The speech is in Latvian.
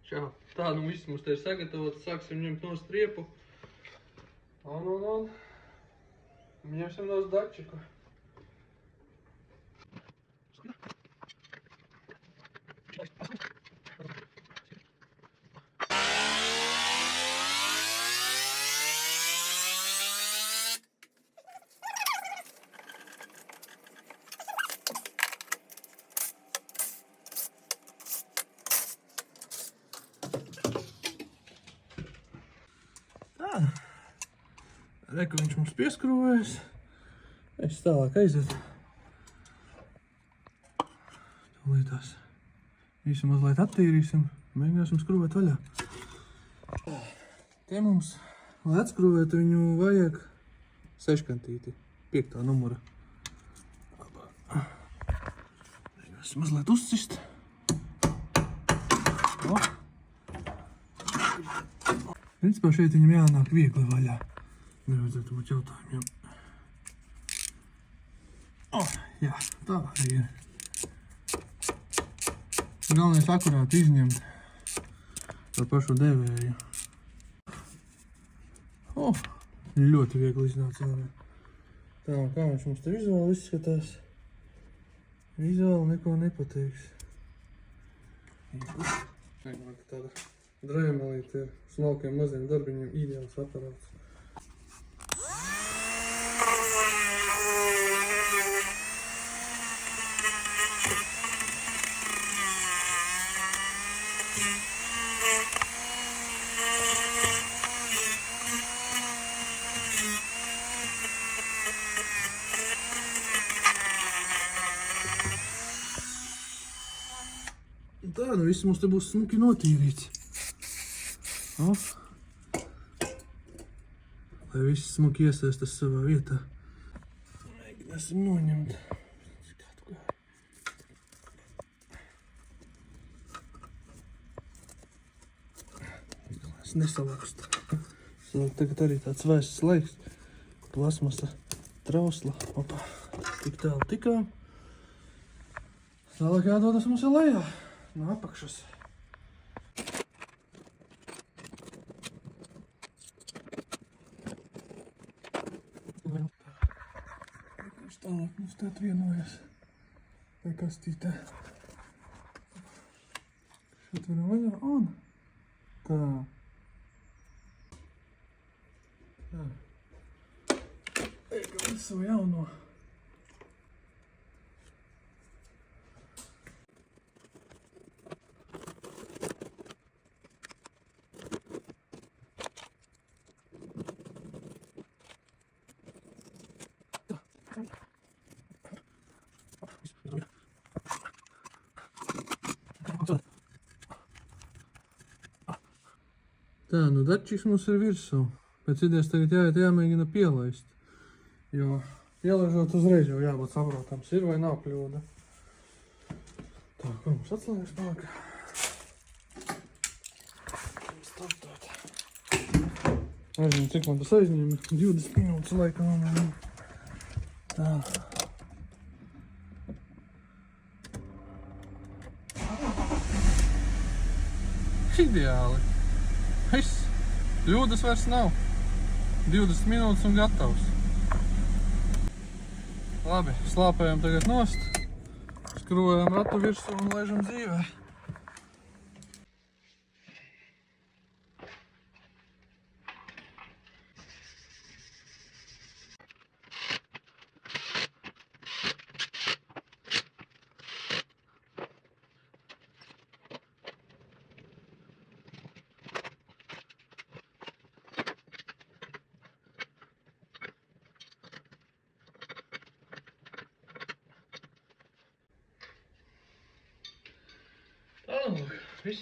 Čau. Tā, nu viss mums te ir sagatavots. Sāksim ņemt no striepu. Un. Ņemsim no dačiku. Reku viņš mums pieskrūvējas. Es tālāk aiziet. Tūlītās visu mazliet attīrīsim. Mēģināsim skrūvēt vaļā. Te mums, lai atskrūvētu viņu, vajag seškantīti, 5. numura. Mēģināsim mazliet uzcist. Principā šeit viņam jānāk viegli vaļā. Nevajadzētu būt jautājumiem. Jā, tā arī ir. Galvenais akurāti izņemt par pašu devēju. Ļoti viegli iznāca. Tā, kā viņš mums te vizuāli izskatās? Vizuāli neko nepateiks. Tāda drēmelīte ar smalkiem maziem darbiņiem ideāls aparāts. Tā, nu viss mums te būs smuki notīrīts. Lai viss smuki iesaistas savā vietā. Mēģināsim noņemt. Es nesalakstu. Tagad arī tāds vairs slaiks. Plasmasa trausla. Tik tālu tikām. Tālāk jādodas mums ir lejā. No apakšas. Viņš tālāk mums te atvienojas. Tā kastītē. Šeit varam vaļā un tā. Ejam visu jauno. Tā, nu dačiks mums ir virsū. Pēc idejas tagad jāmēģina pielaist. Jo pielaižot uzreiz jau jābūt saprotams, ir vai nav kļūda. Tā, kur mums atslēgas palika? Nezinu, cik man tas aizņēma. 20 minūtes laikam. Tā. Ideāli. Viss. Kļūdas vairs nav. 20 minūtes un gatavs. Labi, slāpējam tagad nost. Skrūvējam ratu virsū un laižam dzīvē. Tā, viss.